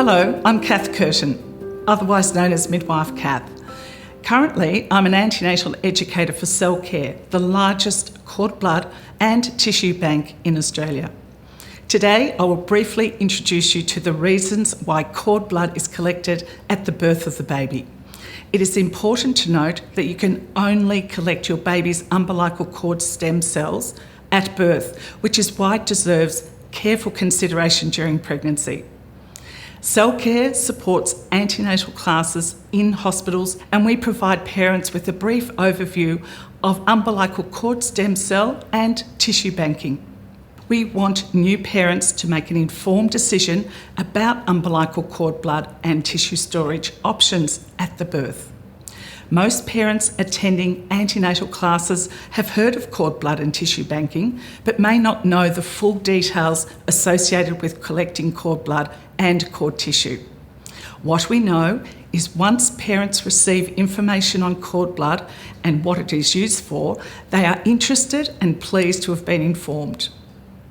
Hello, I'm Cath Curtin, otherwise known as Midwife Cath. Currently, I'm an antenatal educator for Cell Care, the largest cord blood and tissue bank in Australia. Today, I will briefly introduce you to the reasons why cord blood is collected at the birth of the baby. It is important to note that you can only collect your baby's umbilical cord stem cells at birth, which is why it deserves careful consideration during pregnancy. Cell Care supports antenatal classes in hospitals, and we provide parents with a brief overview of umbilical cord stem cell and tissue banking. We want new parents to make an informed decision about umbilical cord blood and tissue storage options at the birth. Most parents attending antenatal classes have heard of cord blood and tissue banking, but may not know the full details associated with collecting cord blood and cord tissue. What we know is once parents receive information on cord blood and what it is used for, they are interested and pleased to have been informed.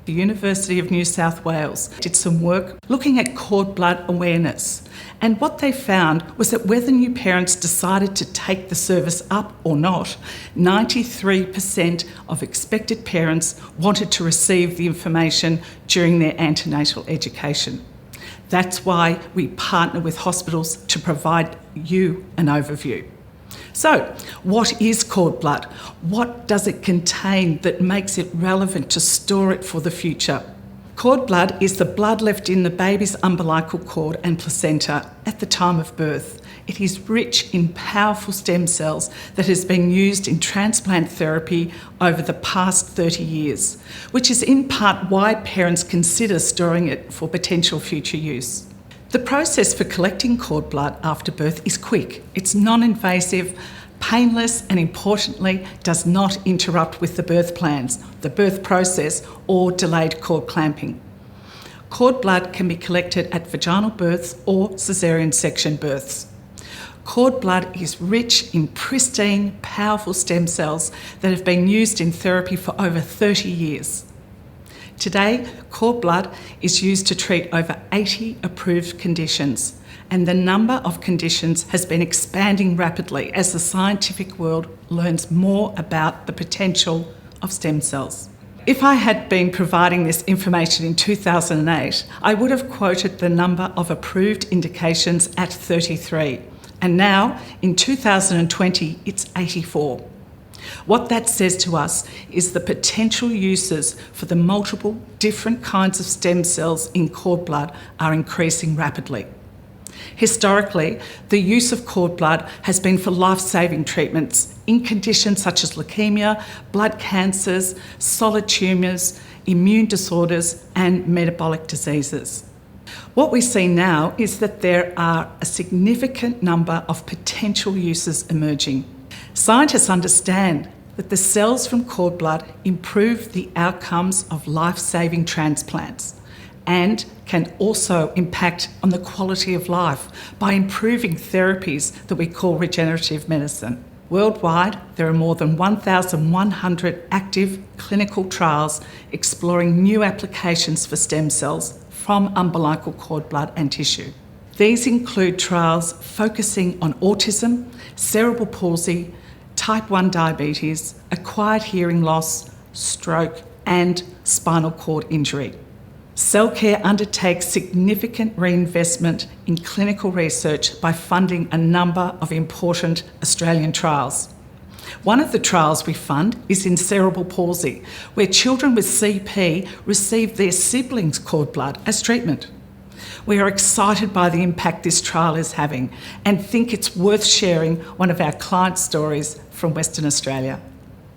The University of New South Wales did some work looking at cord blood awareness, and what they found was that whether new parents decided to take the service up or not, 93% of expected parents wanted to receive the information during their antenatal education. That's why we partner with hospitals to provide you an overview. So, what is cord blood? What does it contain that makes it relevant to store it for the future? Cord blood is the blood left in the baby's umbilical cord and placenta at the time of birth. It is rich in powerful stem cells that has been used in transplant therapy over the past 30 years, which is in part why parents consider storing it for potential future use. The process for collecting cord blood after birth is quick. It's non-invasive, painless, and importantly, does not interrupt with the birth plans, the birth process, or delayed cord clamping. Cord blood can be collected at vaginal births or caesarean section births. Cord blood is rich in pristine, powerful stem cells that have been used in therapy for over 30 years. Today, cord blood is used to treat over 80 approved conditions, and the number of conditions has been expanding rapidly as the scientific world learns more about the potential of stem cells. If I had been providing this information in 2008, I would have quoted the number of approved indications at 33, and now, in 2020, it's 84. What that says to us is the potential uses for the multiple different kinds of stem cells in cord blood are increasing rapidly. Historically, the use of cord blood has been for life-saving treatments in conditions such as leukemia, blood cancers, solid tumours, immune disorders and metabolic diseases. What we see now is that there are a significant number of potential uses emerging. Scientists understand that the cells from cord blood improve the outcomes of life-saving transplants and can also impact on the quality of life by improving therapies that we call regenerative medicine. Worldwide, there are more than 1,100 active clinical trials exploring new applications for stem cells from umbilical cord blood and tissue. These include trials focusing on autism, cerebral palsy, type 1 diabetes, acquired hearing loss, stroke, and spinal cord injury. Cell Care undertakes significant reinvestment in clinical research by funding a number of important Australian trials. One of the trials we fund is in cerebral palsy, where children with CP receive their siblings' cord blood as treatment. We are excited by the impact this trial is having and think it's worth sharing one of our client stories from Western Australia.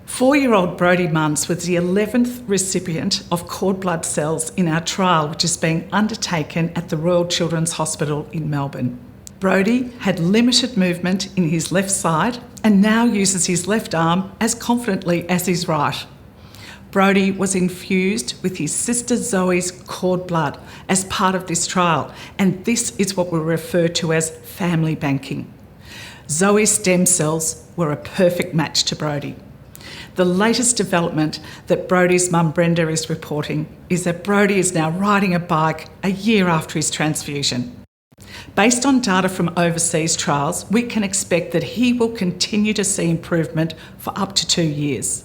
4-year-old Brodie Munns was the 11th recipient of cord blood cells in our trial, which is being undertaken at the Royal Children's Hospital in Melbourne. Brodie had limited movement in his left side and now uses his left arm as confidently as his right. Brodie was infused with his sister Zoe's cord blood as part of this trial, and this is what we refer to as family banking. Zoe's stem cells were a perfect match to Brodie. The latest development that Brodie's mum Brenda is reporting is that Brodie is now riding a bike a year after his transfusion. Based on data from overseas trials, we can expect that he will continue to see improvement for up to 2 years.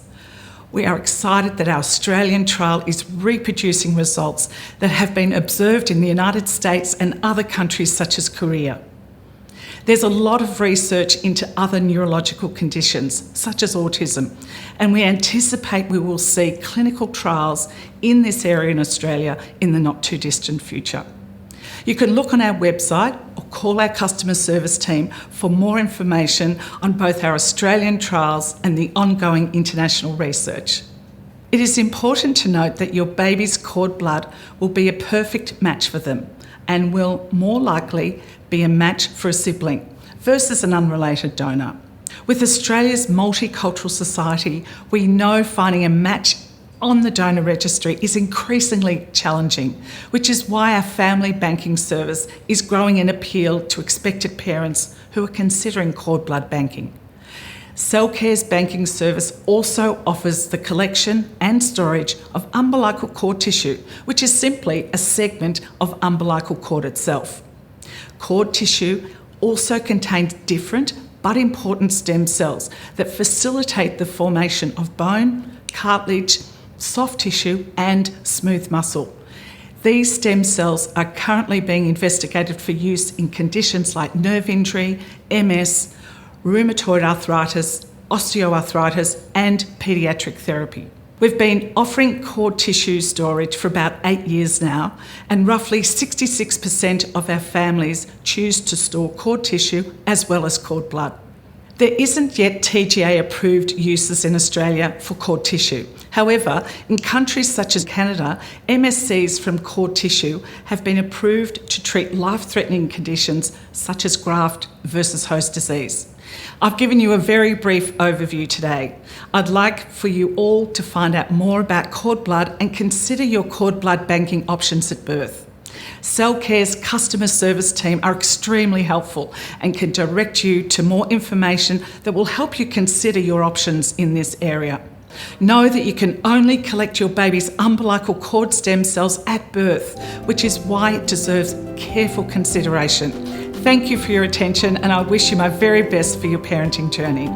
We are excited that our Australian trial is reproducing results that have been observed in the United States and other countries such as Korea. There's a lot of research into other neurological conditions, such as autism, and we anticipate we will see clinical trials in this area in Australia in the not too distant future. You can look on our website or call our customer service team for more information on both our Australian trials and the ongoing international research. It is important to note that your baby's cord blood will be a perfect match for them and will more likely be a match for a sibling versus an unrelated donor. With Australia's multicultural society, we know finding a match on the donor registry is increasingly challenging, which is why our family banking service is growing in appeal to expectant parents who are considering cord blood banking. Cellcare's banking service also offers the collection and storage of umbilical cord tissue, which is simply a segment of umbilical cord itself. Cord tissue also contains different but important stem cells that facilitate the formation of bone, cartilage, soft tissue and smooth muscle. These stem cells are currently being investigated for use in conditions like nerve injury, MS, rheumatoid arthritis, osteoarthritis and paediatric therapy. We've been offering cord tissue storage for about 8 years now, and roughly 66% of our families choose to store cord tissue as well as cord blood. There isn't yet TGA-approved uses in Australia for cord tissue. However, in countries such as Canada, MSCs from cord tissue have been approved to treat life-threatening conditions such as graft versus host disease. I've given you a very brief overview today. I'd like for you all to find out more about cord blood and consider your cord blood banking options at birth. Cellcare's customer service team are extremely helpful and can direct you to more information that will help you consider your options in this area. Know that you can only collect your baby's umbilical cord stem cells at birth, which is why it deserves careful consideration. Thank you for your attention, and I wish you my very best for your parenting journey.